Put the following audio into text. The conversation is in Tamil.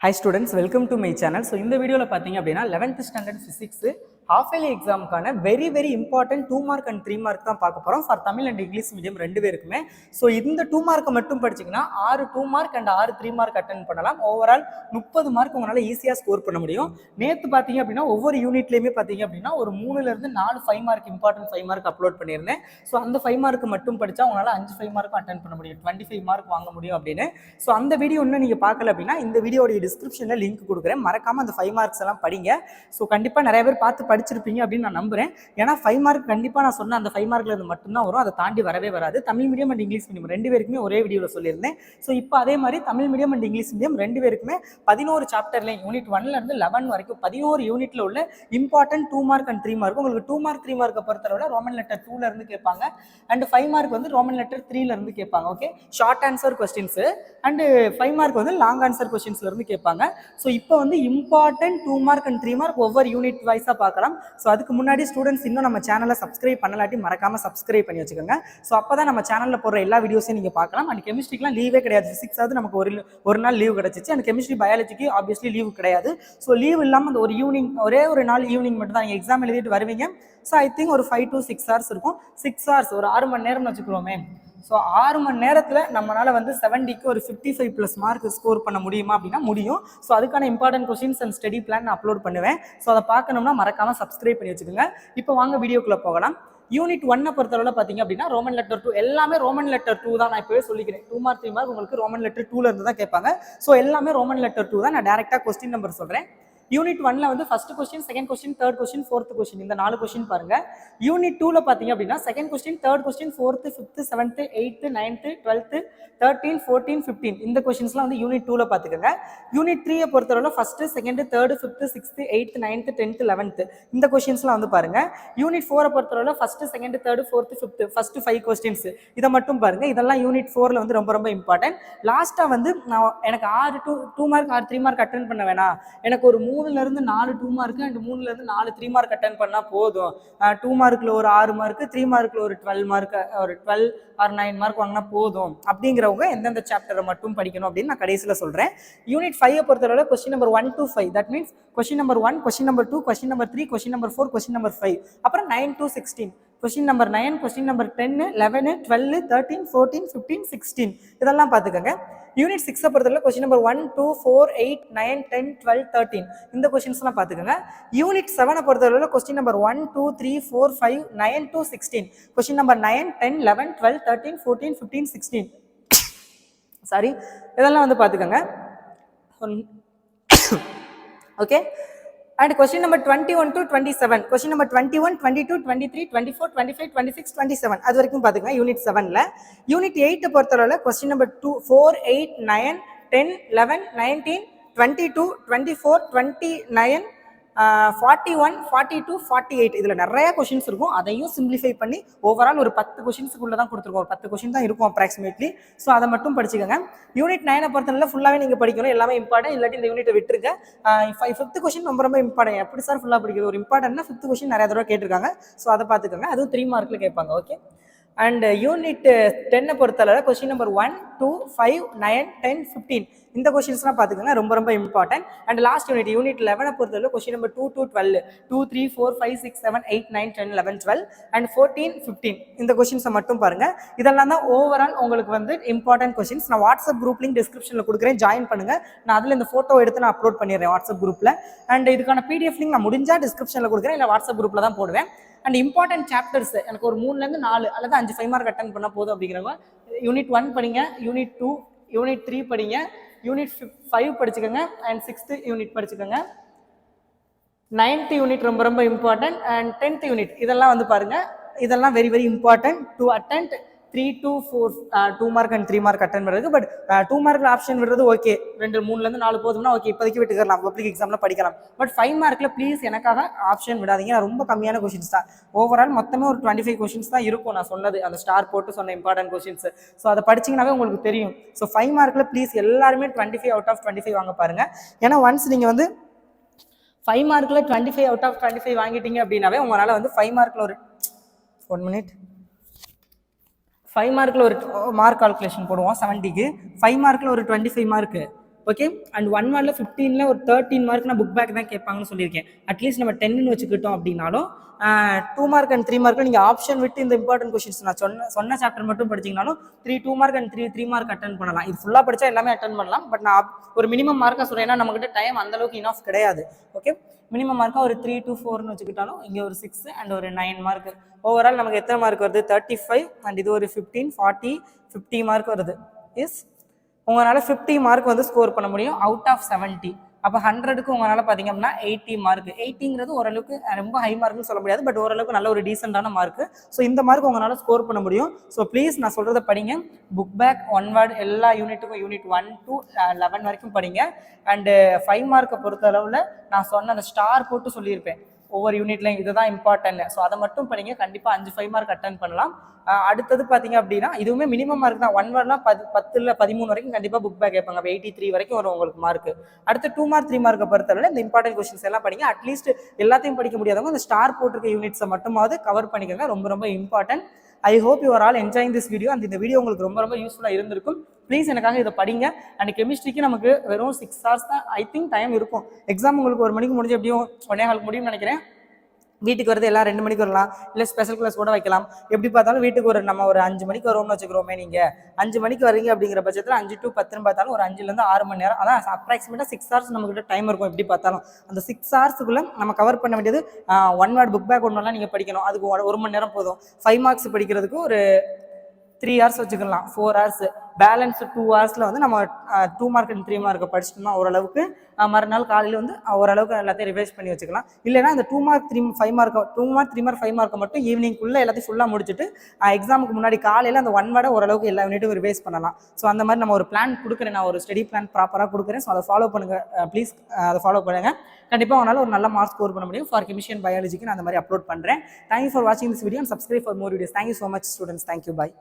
Hi students, welcome to my channel. So இந்த வீடியோல பாத்தீங்க அப்படினா 11th standard physics half yearly examக்கான very important 2 mark and 3 mark தான் பார்க்க போறோம் for Tamil and English medium ரெண்டு பேருக்குமே. So இந்த 2 mark மட்டும் படிச்சீங்கன்னா 6 2 mark and 6 3 mark அட்டெண்ட் பண்ணலாம். ஓவரால் 30 மார்க் உங்களால ஈஸியா ஸ்கோர் பண்ண முடியும். நேத்து பாத்தீங்க அப்படினா ஒவ்வொரு யூனிட்லயுமே பாத்தீங்க அப்படினா ஒரு 3ல இருந்து 4 5 மார்க் இம்பார்ட்டன்ட் 5 மார்க் அப்லோட் பண்ணிருந்தேன். சோ அந்த 5 மார்க் மட்டும் படிச்சா உங்களால 5 5 மார்க் அட்டெண்ட் பண்ண முடியும். 25 மார்க் வாங்க முடியும் அப்படினு. சோ அந்த வீடியோ இன்னும் நீங்க பார்க்கல அப்படினா இந்த வீடியோட டிஸ்கிரிப்ஷன்ல லிங்க் கொடுக்குறேன். மறக்காம அந்த 5 மார்க்ஸ் எல்லாம் படிங்க. ஸோ கண்டிப்பாக நிறைய பேர் பார்த்து படிச்சிருப்பீங்க அப்படின்னு நான் நம்புறேன். ஏன்னா 5 மார்க் கண்டிப்பாக நான் சொன்ன அந்த 5 மார்க்ல இருந்து மட்டும்தான் வரும். அதை தாண்டி வரவே வராது. Tamil medium and English medium ரெண்டு பேருக்குமே ஒரே வீடியோவில் சொல்லியிருந்தேன். ஸோ இப்போ அதே மாதிரி Tamil medium and English medium ரெண்டு பேருக்குமே 11 சாப்டர்லையும் யூனிட் 1ல இருந்து 11 வரைக்கும் 11 யூனிட்ல உள்ள இம்பார்ட்டன்ட் 2 மார்க் அண்ட் 3 மார்க் உங்களுக்கு 2 மார்க் 3 மார்க்கை பொறுத்தவரை ரோமன் லெட்டர் 2ல இருந்து கேட்பாங்க. அண்ட் 5 மார்க் வந்து ரோமன் லெட்டர் 3ல இருந்து கேட்பாங்க. Okay, short answer questions and 5 mark வந்து லாங் ஆன்சர் கொஸ்டின்ஸ்ல இருந்து கேட்பாங்க. ஸோ இப்போ வந்து இம்பார்ட்டன்ட் 2 மார்க் அண்ட் 3 மார்க் ஒவ்வொரு யூனிட் வைஸா பார்க்கலாம். ஸோ அதுக்கு முன்னாடி ஸ்டூடெண்ட்ஸ் இன்னும் நம்ம சேனலை சப்ஸ்கிரைப் பண்ணலாட்டி மறக்காம சப்ஸ்கிரைப் பண்ணி வச்சுக்கோங்க. ஸோ அப்பதான் நம்ம சேனல்ல போடுற எல்லா வீடியோஸையும் நீங்க பார்க்கலாம். அண்ட் கெமிஸ்ட்ரிக்குலாம் லீவே கிடையாது. பிசிக்ஸாவது நமக்கு ஒரு நாள் லீவ் கிடைச்சிச்சு. அண்ட் கெமிஸ்ட்ரி பயாலஜிக்கு ஆப்வியஸ்லி லீவ் கிடையாது. ஸோ லீவ் இல்லாமல் அந்த ஒரு ஈவினிங் ஒரே ஒரு நாள் ஈவினிங் மட்டும் தான் எக்ஸாம் எழுதிட்டு வருவீங்க. ஸோ ஐ திங்க் ஒரு 5 to 6 hours இருக்கும். 6 hours ஒரு 6 மணி நேரம்னு வச்சுக்கிறோமே. ஸோ 6 மணி நேரத்தில் நம்மளால வந்து 70க்கு ஒரு 55+ மார்க் ஸ்கோர் பண்ண முடியுமா அப்படின்னா முடியும். ஸோ அதுக்கான important questions and study plan நான் அப்லோட் பண்ணுவேன். ஸோ அதை பார்க்கணும்னா மறக்காம சப்ஸ்கிரைப் பண்ணி வச்சுக்கோங்க. இப்போ வாங்க வீடியோக்குள்ள போகலாம். யூனிட் 1 பொறுத்தவரை பார்த்தீங்க அப்படின்னா ரோமன் லெட்டர் 2 எல்லாமே ரோமன் லெட்டர் 2 தான். நான் இப்போவே சொல்லிக்கிறேன். 2 மார்க் 3 மார்க் உங்களுக்கு ரோமன் லெட்டர் 2ல இருந்து தான் கேட்பாங்க. ஸோ எல்லாமே ரோமன் லெட்டர் 2 தான். நான் டேரக்டா கொஸ்டின் நம்பர் சொல்றேன். யூனிட் 1ல வந்து first question, second question, third question, fourth question இந்த 4 கொஸ்டின் பாருங்க. யூனிட் 2ல பாத்தீங்க அப்படின்னா second question, third question, fourth, fifth, seventh, eighth, ninth, 12th, 13, 14, 15 இந்த கொஸ்டின்ஸ்லாம் வந்து யூனிட் 2ல பாத்துக்கோங்க. யூனிட் 3 பொறுத்தவரை first, second, third, fifth, sixth, eighth, ninth, 10th, 11th இந்த கொஸ்டின்ஸ்லாம் வந்து பாருங்க. யூனிட் 4 பொறுத்தவரை first, second, third, fourth, fifth first 5 questions இதை மட்டும் பாருங்க. இதெல்லாம் யூனிட் 4ல வந்து ரொம்ப இம்பார்ட்டன்ட். லாஸ்டா வந்து நான் எனக்கு 2 மார்க் 6 3 மார்க் அட்டென்ட் பண்ண வேணாம், எனக்கு ஒரு 3ல இருந்து 4 2 மார்க் அண்ட் 3ல இருந்து 4 3 மார்க் அட்டென்ட் பண்ணா போதும். 2 மார்க்ல ஒரு 6 மார்க், 3 மார்க்ல ஒரு 12 மார்க், ஒரு 12 or 9 மார்க் வாங்கினா போதும் அப்படிங்கிறவங்க எந்தெந்த சாப்டரை மட்டும் படிக்கணும் அப்படின்னு நான் கடைசியில் சொல்றேன். யூனிட் 5 பொறுத்தவரை question number 1 to 5 that means question number 1, question number 2, question number 3, question number 4, question number 5 அப்புறம் 9 to 16 question number 9, question number 10, 11, 12, 13, 14, 15, 16 இதெல்லாம் பார்த்துக்கோங்க. யூனிட் 6 பொறுத்தவரை கொஸ்டின் நம்பர் 1, 2, 4, 8, 9, 10, 12, 13 இந்த கொஸ்டின்ஸ்லாம் பார்த்துக்கோங்க. யூனிட் 7 பொறுத்தவரை question number 1, 2, 3, 4, 5, 9 to 16 question number 9, 10, 11, 12, 13, 14, 15, 16 sorry இதெல்லாம் வந்து பார்த்துக்கோங்க. Okay. And question number 21 to 27 question number 21, 22, 23, 24, 25, 26, 27 அது வரைக்கும் பாத்துக்கங்க யூனிட் 7ல. யூனிட் 8 பொறுத்தவரை question number 2, 4, 8, 9, 10, 11, 19, 22, 24, 29, 41, 42, 48 இதுல நிறைய கொஸ்டின்ஸ் இருக்கும். அதையும் சிம்பிளிஃபை பண்ணி ஓவரால் ஒரு 10 கொஸ்டின்ஸ்க்குள்ள தான் கொடுத்துருக்கோம். ஒரு 10 கொஸ்டின் தான் இருக்கும் அப்ராக்சிமேட்லி. ஸோ அதை மட்டும் படிச்சுக்கோங்க. யூனிட் 9 பொறுத்தவரை ஃபுல்லாவே நீங்க படிக்கணும். எல்லாமே இம்பார்ட்டன்ட். இல்லாட்டி இந்த யூனிட்டை விட்டுருங்க. 5th கொஸ்டின் ரொம்ப இம்பார்ட்டன்ட். எப்படி சார் ஃபுல்லா படிக்கிறது? ஒரு இம்பார்ட்டன்ட்னா 5th கொஸ்டின் நிறைய தடவை கேட்டிருக்காங்க. ஸோ அதை பார்த்துக்கோங்க. அதுவும் 3 மார்க்ல கேட்பாங்க. ஓகே. அண்ட் யூனிட் 10 பொறுத்தவரை கொஸ்டின் நம்பர் 1, 2, 5, 9, 10, 15 இந்த கொஸ்டின்ஸ்லாம் பார்த்துக்கோங்க. ரொம்ப இம்பார்ட்டன்ட். அண்ட் லாஸ்ட் யூனிட் 11 பொறுத்தவரை கொஸ்டின் நம்பர் 2 to 12, 2, 3, 4, 5, 6, 7, 8, 9, 10, 11, 12 அண்ட் 14, 15 இந்த கொஸ்டின்ஸை மட்டும் பாருங்க. இதெல்லாம் தான் ஓவரால் உங்களுக்கு வந்து இம்பார்ட்டன்ட் கொஸ்டின்ஸ். நான் வாட்ஸ்அப் குரூப் லிங்க் டிஸ்கிரிப்ஷனில் கொடுக்குறேன், ஜாயின் பண்ணுங்க. நான் அதில் இந்த ஃபோட்டோ எடுத்து நான் அப்லோட் பண்ணிடுறேன் வாட்ஸ்அப் குரூப்பில். அண்ட் இதுக்கான PDF லிங்க் நான் முடிஞ்சா டிஸ்கிரிப்ஷனில் கொடுக்குறேன், இல்லை வாட்ஸ்அப் குரூப்பில் தான் போடுவேன். அண்ட் இம்பார்ட்டன்ட் சாப்டர்ஸ் எனக்கு ஒரு 3லேருந்து 4 அல்லது 5 5 மார்க் அட்டன் பண்ணால் போதும் அப்படிங்கிறவங்க யூனிட் 1 படிங்க, யூனிட் 2, யூனிட் 3 படிங்க, யூனிட் 5 படிச்சுக்கோங்க அண்ட் 6th யூனிட் படிச்சுக்கோங்க. 9th யூனிட் ரொம்ப இம்பார்ட்டன்ட். அண்ட் 10th யூனிட் இதெல்லாம் வந்து பாருங்க. இதெல்லாம் very important to attend 3 to 4 2 mark and 3 mark attend பண்ணுறது. பட் 2 மார்க்ல ஆப்ஷன் விடுறது ஓகே, 2 3லேருந்து 4 போதும்னா ஓகே, இப்போதைக்கு விட்டுக்கலாம், பப்ளிக் எக்ஸாம்ல படிக்கலாம். பட் 5 மார்க்ல ப்ளீஸ் எனக்காக ஆப்ஷன் விடாதீங்க. ரொம்ப கம்மியான கொஸ்டின்ஸ் தான். ஓவரால் மொத்தமே ஒரு 25 கொஸ்டின்ஸ் தான் இருக்கும். நான் சொன்னது அந்த ஸ்டார் போட்டு சொன்ன இம்பார்ட்டன்ட் கொஸ்டின்ஸ். ஸோ அதை படிச்சிங்கனாவே உங்களுக்கு தெரியும். ஸோ 5 மார்க்ல ப்ளீஸ் எல்லாருமே 25 out of 25 வாங்க பாருங்க. ஏன்னா ஒன்ஸ் நீங்கள் வந்து 5 மார்க்ல 25 out of 25 வாங்கிட்டீங்க அப்படின்னாவே உங்களால் வந்து 5 மார்க்ல ஒரு 1 minute 5 மார்க்கில் ஒரு மார்க் கால்குலேஷன் போடுவோம் 70க்கு. 5 மார்க்கில் ஒரு 25 மார்க்கு ஓகே. அண்ட் 1 வேர்டில் 15ல் ஒரு 13 மார்க் நான் புக் பேக் தான் கேட்பாங்கன்னு சொல்லியிருக்கேன். அட்லீஸ்ட் நம்ம 10ன்னு வச்சுக்கிட்டோம் அப்படின்னாலும் 2 மார்க் அண்ட் 3 மார்க்கில் நீங்கள் ஆப்ஷன் விட்டு இந்த இம்பார்ட்டன்ட் கொஸ்டின்ஸ் நான் சொன்ன சாப்டர் மட்டும் படிச்சிங்கனாலும் 2 மார்க் அண்ட் 3 மார்க் அட்டன் பண்ணலாம். இது ஃபுல்லாக படித்தா எல்லாமே அட்டன் பண்ணலாம். பட் நான் ஒரு மினிமம் மார்க்காக சொல்கிறேன், ஏன்னா நம்மகிட்ட டைம் அந்தளவுக்கு இனஃப் கிடையாது. ஓகே, மினிமம் மார்க்காக ஒரு 3 to 4ன்னு வச்சுக்கிட்டாலும் இங்கே ஒரு 6 அண்ட் ஒரு 9 மார்க். ஓவரால் நமக்கு எத்தனை மார்க் வருது? 35 அண்ட் இது ஒரு 15, 40, 50 மார்க் வருது. இஸ் உங்களால் 50 மார்க் வந்து ஸ்கோர் பண்ண முடியும் அவுட் ஆஃப் 70. அப்போ 100க்கு உங்களால் பார்த்தீங்க அப்படின்னா 80 மார்க். 80ங்கிறது ஓரளவுக்கு ரொம்ப ஹை மார்க்னு சொல்ல முடியாது, பட் ஓரளவுக்கு நல்ல ஒரு டீசெண்டான மார்க். ஸோ இந்த மார்க் உங்களால் ஸ்கோர் பண்ண முடியும். ஸோ ப்ளீஸ் நான் சொல்கிறத படிங்க. புக் பேக் 1 வேர்ட் எல்லா யூனிட்டுக்கும் யூனிட் 1 to 11 வரைக்கும் படிங்க. அண்டு 5 மார்க்கை பொறுத்த அளவில் நான் சொன்ன அந்த ஸ்டார் போட்டு சொல்லியிருப்பேன் ஒவ்வொரு யூனிட்லையும் இதுதான் இம்பார்ட்டன்ட். ஸோ அதை மட்டும் படிங்க, கண்டிப்பாக 5 மார்க் அட்டன் பண்ணலாம். அடுத்தது பார்த்தீங்க அப்படின்னா இதுவுமே மினிமம் மார்க் தான். 1 வேர்ட்லாம் 10 13 வரைக்கும் கண்டிப்பாக புக் பேக் கேட்பாங்க. அப்போ 83 வரைக்கும் வரும் உங்களுக்கு மார்க். அடுத்து 2 மார்க் 3 மார்க்கை பொறுத்தவரை இந்த இம்பார்ட்டன்ட் கொஸ்டின்ஸ் எல்லாம் படிங்க. அட்லீஸ்ட் எல்லாத்தையும் படிக்க முடியாதவங்க இந்த ஸ்டார் போட்டிருக்க யூனிட்ஸை மட்டுமாவது கவர் பண்ணிக்கோங்க. ரொம்ப ரொம்ப important. I hope you are all enjoying this video. அந்த இந்த வீடியோ உங்களுக்கு ரொம்ப ரொம்ப யூஸ்ஃபுல்லாக இருந்திருக்கும். ப்ளீஸ் எனக்காக இதை படிங்க. அண்ட் கெமிஸ்ட்ரிக்கு நமக்கு வெறும் 6 hours தான் ஐ திங்க் டைம் இருக்கும். எக்ஸாம் உங்களுக்கு 1 மணிக்கு முடிஞ்சு எப்படியும் 1:15 முடியும்னு நினைக்கிறேன். வீட்டுக்கு வரது எல்லாம் 2 மணிக்கு வரலாம், இல்லை ஸ்பெஷல் கிளாஸ் கூட வைக்கலாம். எப்படி பார்த்தாலும் வீட்டுக்கு நம்ம ஒரு 5 மணிக்கு வருவோம்னு வச்சுக்கிறோமே. நீங்கள் 5 மணிக்கு வரீங்க அப்படிங்கிற பட்சத்தில் 5 to 10ன்னு பார்த்தாலும் ஒரு 5லேருந்து 6 மணி நேரம், அதான் அப்ராக்சிமேட்டாக 6 hours நம்மகிட்ட டைம் இருக்கும். எப்படி பார்த்தாலும் அந்த 6 hours நம்ம கவர் பண்ண வேண்டியது 1 வேர்ட் புக் பேக் ஒன்றுலாம் நீங்கள் படிக்கணும், அதுக்கு 1 மணி நேரம் போதும். 5 மார்க்ஸ் படிக்கிறதுக்கு ஒரு 3 hours வச்சுக்கலாம், 4 hours. பேலன்ஸ் 2 hours நம்ம 2 மார்க் அண்ட் 3 மார்க்கை படிச்சிட்டோம்னா ஓரளவுக்கு மறுநாள் காலையில் ஓரளவுக்கு எல்லாத்தையும் ரிவைஸ் பண்ணி வச்சுக்கலாம். இல்லைனா இந்த 2 மார்க் 3 மார்க் 5 மார்க்கை மட்டும் ஈவினிங்குள்ளே எல்லாத்தையும் ஃபுல்லாக முடிச்சுட்டு எக்ஸாமுக்கு முன்னாடி காலையில் அந்த 1 வேர்டை ஓரளவுக்கு எல்லா யூனிட்டும் ரிவைஸ் பண்ணலாம். ஸோ அந்த மாதிரி நம்ம ஒரு பிளான் கொடுக்குறேன், நான் ஒரு ஸ்டடி பிளான் ப்ராப்பராக கொடுக்குறேன். ஸோ அதை ஃபாலோ பண்ணுங்கள் ப்ளீஸ். அதை ஃபாலோ பண்ணுங்கள், கண்டிப்பாக உங்களால் ஒரு நல்ல மார்க் ஸ்கோர் பண்ண முடியும். ஃபார் கெமிஸ்ட்ரி அண்ட் பயாலஜிக்கு நான் அந்த மாதிரி அப்லோட் பண்ணுறேன். தேங்க்யூ ஃபார் வாட்சிங் this video and subscribe for more videos. Thank you so much students. Thank you, bye.